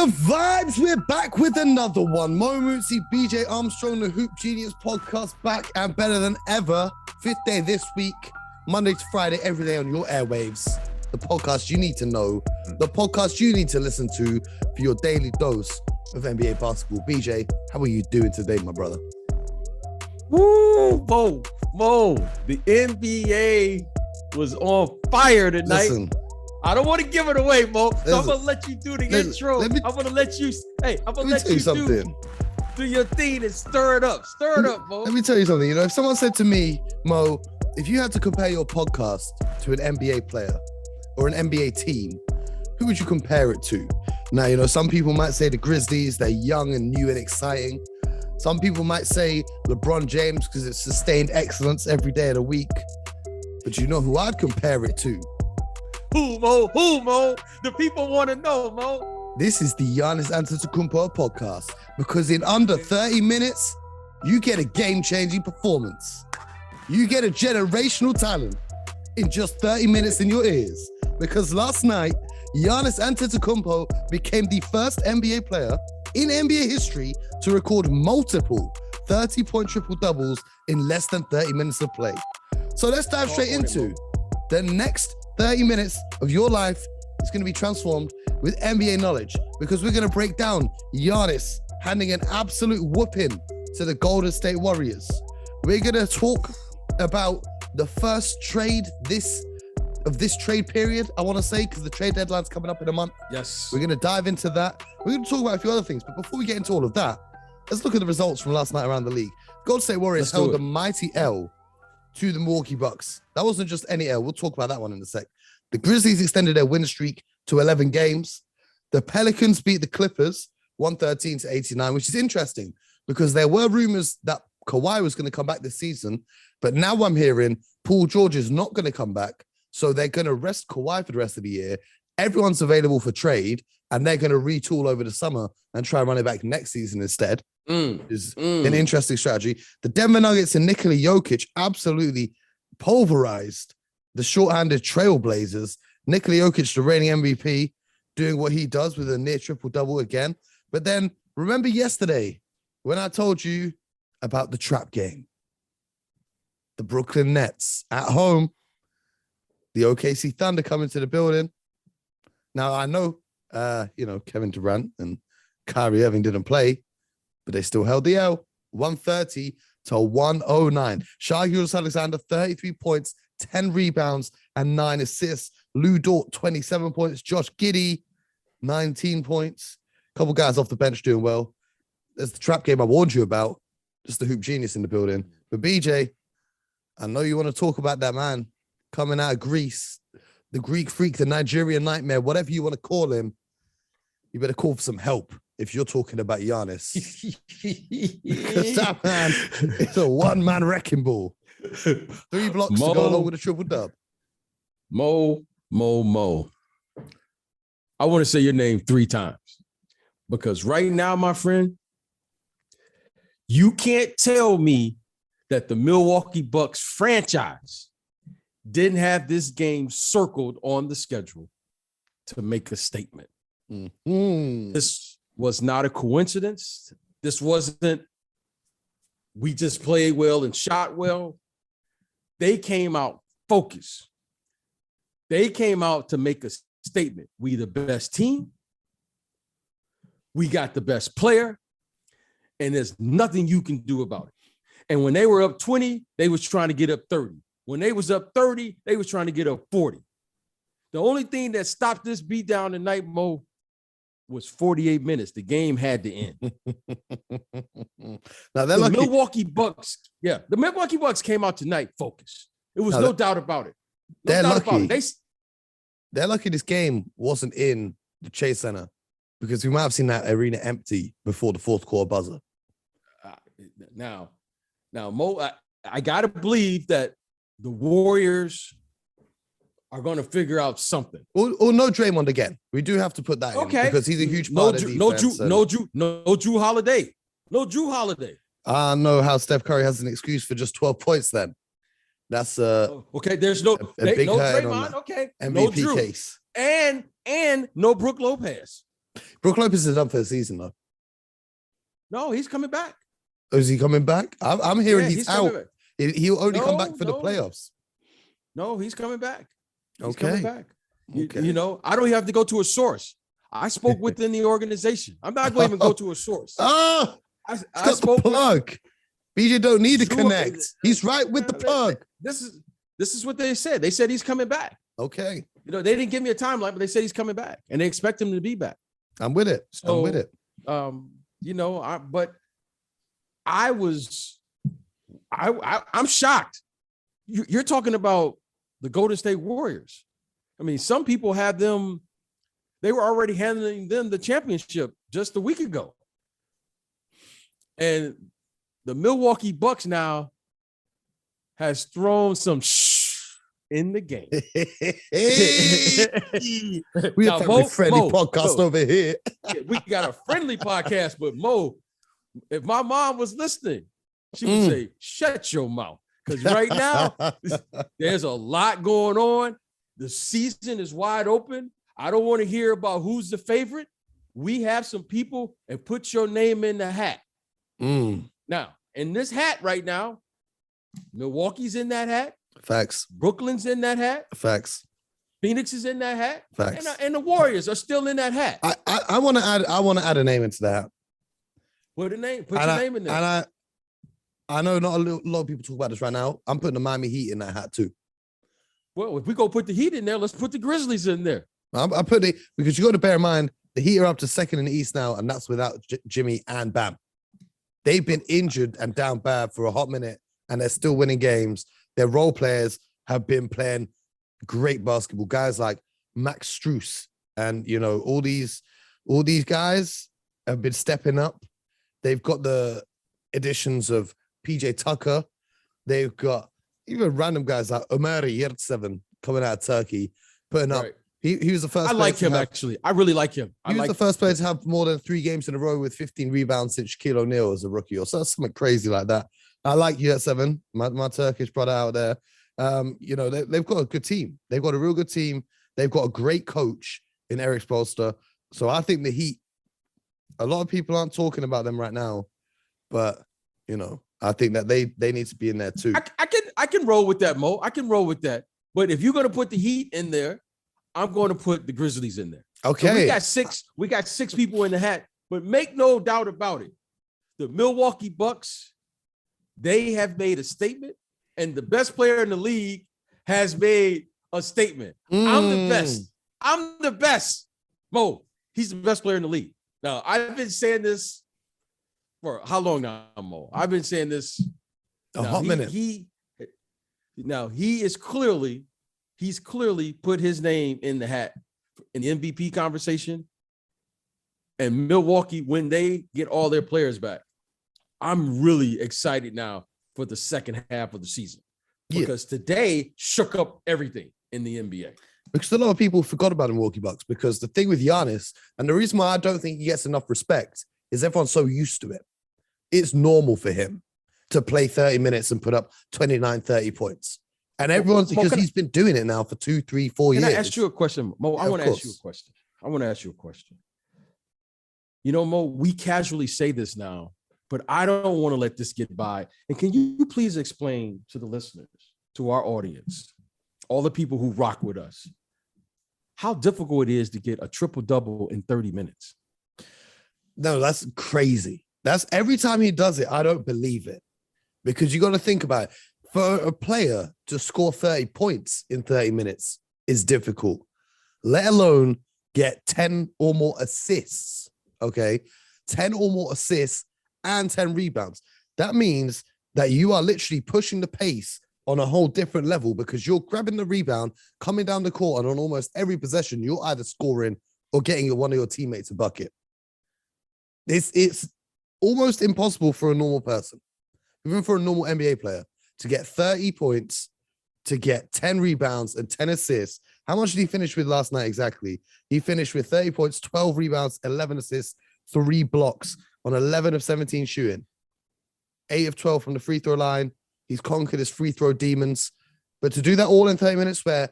the vibes? We're back with another one. Mo Mootsie, BJ Armstrong, the Hoop Genius podcast, back and better than ever. 5th day this week, Monday to Friday, every day on your airwaves. The podcast you need to know, the podcast you need to listen to for your daily dose of NBA basketball. BJ, how are you doing today, my brother? Woo, Mo, the NBA was on fire tonight. Listen, I don't want to give it away, Mo. So I'm gonna let you do the intro. I'm gonna let you. Hey, I'm gonna let you do your thing and stir it up. Stir it up, Mo. Let me tell you something. You know, if someone said to me, Mo, if you had to compare your podcast to an NBA player or an NBA team, who would you compare it to? Now, you know, some people might say the Grizzlies. They're young and new and exciting. Some people might say LeBron James because it's sustained excellence every day of the week. But you know who I'd compare it to? Who, Mo? Who, Mo? The people want to know, Mo. This is the Giannis Antetokounmpo podcast, because in under 30 minutes, you get a game-changing performance. You get a generational talent in just 30 minutes in your ears. Because last night, Giannis Antetokounmpo became the first NBA player in NBA history to record multiple 30-point triple-doubles in less than 30 minutes of play. So let's dive straight into the next 30 minutes of your life is going to be transformed with NBA knowledge, because we're going to break down Giannis handing an absolute whooping to the Golden State Warriors. We're going to talk about the first trade of this trade period, I want to say, because the trade deadline's coming up in a month. Yes. We're going to dive into that. We're going to talk about a few other things, but before we get into all of that, let's look at the results from last night around the league. Golden State Warriors held a mighty L to the Milwaukee Bucks. That wasn't just any L. We'll talk about that one in a sec. The Grizzlies extended their win streak to 11 games. The Pelicans beat the Clippers 113-89, which is interesting because there were rumors that Kawhi was going to come back this season, but now I'm hearing Paul George is not going to come back, so they're going to rest Kawhi for the rest of the year. Everyone's available for trade, and they're going to retool over the summer and try and run it back next season instead. Is an interesting strategy. The Denver Nuggets and Nikola Jokic absolutely pulverized the shorthanded Trailblazers. Nikola Jokic, the reigning MVP, doing what he does with a near triple-double again. But then, remember yesterday when I told you about the trap game? The Brooklyn Nets at home, the OKC Thunder coming to the building. Now, I know, Kevin Durant and Kyrie Irving didn't play, but they still held the L, 130-109. Shai Gilgeous-Alexander, 33 points, 10 rebounds, and 9 assists. Lou Dort, 27 points. Josh Giddey, 19 points. A couple guys off the bench doing well. There's the trap game I warned you about. Just the hoop genius in the building. But BJ, I know you want to talk about that man coming out of Greece, the Greek freak, the Nigerian nightmare, whatever you want to call him. You better call for some help if you're talking about Giannis. Because that man is a one-man wrecking ball. 3 blocks to go along with a triple-dub. Mo. I want to say your name 3 times, because right now, my friend, you can't tell me that the Milwaukee Bucks franchise didn't have this game circled on the schedule to make a statement. This was not a coincidence. This wasn't, we just played well and shot well. They came out focused. They came out to make a statement. We the best team. We got the best player. And there's nothing you can do about it. And when they were up 20, they was trying to get up 30. When they was up 30, they was trying to get up 40. The only thing that stopped this beatdown tonight, Mo, was 48 minutes. The game had to end. Now the Milwaukee Bucks came out tonight focused. It was no doubt about it. They're lucky. They're lucky this game wasn't in the Chase Center, because we might have seen that arena empty before the fourth quarter buzzer. Now, Mo, I gotta believe that the Warriors are going to figure out something. Or no Draymond again. We do have to put that in, because he's a huge part of the defense. No Drew Holiday. No Drew Holiday. I know how Steph Curry has an excuse for just 12 points then. That's okay. There's no big no hurt Draymond. Okay, MVP no Drew. case. And no Brook Lopez. Brook Lopez is done for the season, though. No, he's coming back. Oh, is he coming back? I'm hearing he's out. Back. He'll only come back for the playoffs. No, he's coming back. He's coming back. You know, I don't even have to go to a source. I spoke within the organization. I'm not going to even go to a source. I spoke the plug. BJ don't need to connect. He's right with the plug. This is what they said. They said he's coming back. Okay. You know, they didn't give me a timeline, but they said he's coming back, and they expect him to be back. I'm with it. So, I'm with it. You know, I'm shocked. You're talking about the Golden State Warriors. I mean, some people had them. They were already handing them the championship just a week ago, and the Milwaukee Bucks now has thrown some in the game. We have a friendly podcast over here. We got a friendly podcast, but Mo, if my mom was listening, she would say, shut your mouth. Because right now, there's a lot going on. The season is wide open. I don't want to hear about who's the favorite. We have some people, and put your name in the hat. Now, in this hat right now, Milwaukee's in that hat. Facts. Brooklyn's in that hat. Facts. Phoenix is in that hat. Facts. And the Warriors are still in that hat. I want to add a name into that. Put your name in there. And I know not a lot of people talk about this right now. I'm putting the Miami Heat in that hat too. Well, if we go put the Heat in there, let's put the Grizzlies in there. I put it because you got to bear in mind the Heat are up to second in the East now, and that's without Jimmy and Bam. They've been injured and down bad for a hot minute, and they're still winning games. Their role players have been playing great basketball. Guys like Max Strus and, you know, all these guys have been stepping up. They've got the additions of PJ Tucker. They've got even random guys like Omari Yurtseven coming out of Turkey, putting up. He was the first. I like him, actually. I really like him. He was the first player to have more than 3 games in a row with 15 rebounds since Shaquille O'Neal as a rookie, or something crazy like that. I like Yurtseven, my Turkish brother out there. You know, they've got a good team. They've got a real good team. They've got a great coach in Eric Spoelstra. So I think the Heat, a lot of people aren't talking about them right now, but, you know, I think that they need to be in there too. I can roll with that, Mo. I can roll with that. But if you're going to put the Heat in there, I'm going to put the Grizzlies in there. Okay. So we got six people in the hat, but make no doubt about it. The Milwaukee Bucks, they have made a statement, and the best player in the league has made a statement. I'm the best. I'm the best. Mo, he's the best player in the league. Now, I've been saying this for how long now, Mo? I've been saying this a hot minute. He's clearly put his name in the hat in the MVP conversation. And Milwaukee, when they get all their players back, I'm really excited now for the second half of the season, because today shook up everything in the NBA. Because a lot of people forgot about the Milwaukee Bucks, because the thing with Giannis, and the reason why I don't think he gets enough respect, is everyone's so used to it. It's normal for him to play 30 minutes and put up 29, 30 points. And everyone's, because he's been doing it now for 2, 3, 4 years. Can I ask you a question, Mo? I want to ask you a question. You know, Mo, we casually say this now, but I don't want to let this get by. And can you please explain to the listeners, to our audience, all the people who rock with us, how difficult it is to get a triple-double in 30 minutes? No, that's crazy. That's every time he does it, I don't believe it. Because you got to think about it. For a player to score 30 points in 30 minutes is difficult, let alone get 10 or more assists, okay? 10 or more assists and 10 rebounds. That means that you are literally pushing the pace on a whole different level, because you're grabbing the rebound, coming down the court, and on almost every possession, you're either scoring or getting one of your teammates a bucket. It's almost impossible for a normal person, even for a normal NBA player, to get 30 points, to get 10 rebounds and 10 assists. How much did he finish with last night exactly? He finished with 30 points, 12 rebounds, 11 assists, 3 blocks on 11 of 17 shooting, 8 of 12 from the free throw line. He's conquered his free throw demons. But to do that all in 30 minutes, where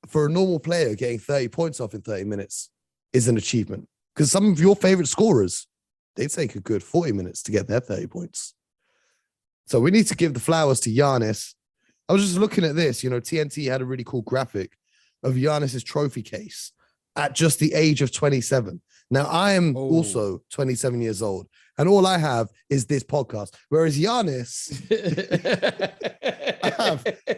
for a normal player, getting 30 points off in 30 minutes is an achievement. Because some of your favorite scorers, they take a good 40 minutes to get their 30 points. So we need to give the flowers to Giannis. I was just looking at this, TNT had a really cool graphic of Giannis's trophy case at just the age of 27. Now, I am also 27 years old, and all I have is this podcast. Whereas Giannis,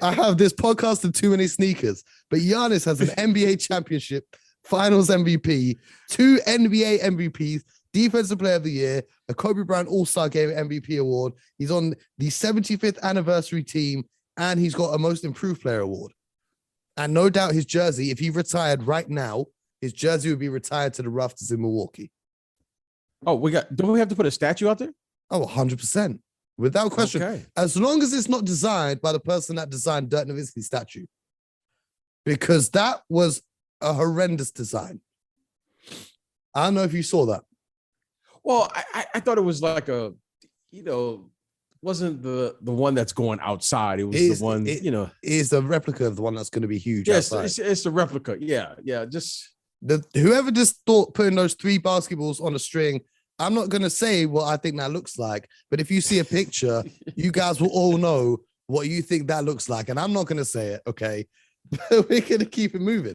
I have this podcast and too many sneakers. But Giannis has an NBA championship, finals MVP, 2 NBA MVPs, Defensive Player of the Year, a Kobe Bryant All-Star Game MVP award. He's on the 75th anniversary team, and he's got a Most Improved Player award. And no doubt his jersey, if he retired right now, his jersey would be retired to the rafters in Milwaukee. Oh, don't we have to put a statue out there? Oh, 100%. Without question. Okay. As long as it's not designed by the person that designed Dirk Nowitzki's statue. Because that was a horrendous design. I don't know if you saw that. Well, I thought it was like wasn't the one that's going outside. It was the one, It is a replica of the one that's going to be huge. Yes, it's a replica. Yeah. Just whoever just thought putting those 3 basketballs on a string, I'm not going to say what I think that looks like, but if you see a picture, you guys will all know what you think that looks like. And I'm not going to say it, okay? But we're going to keep it moving.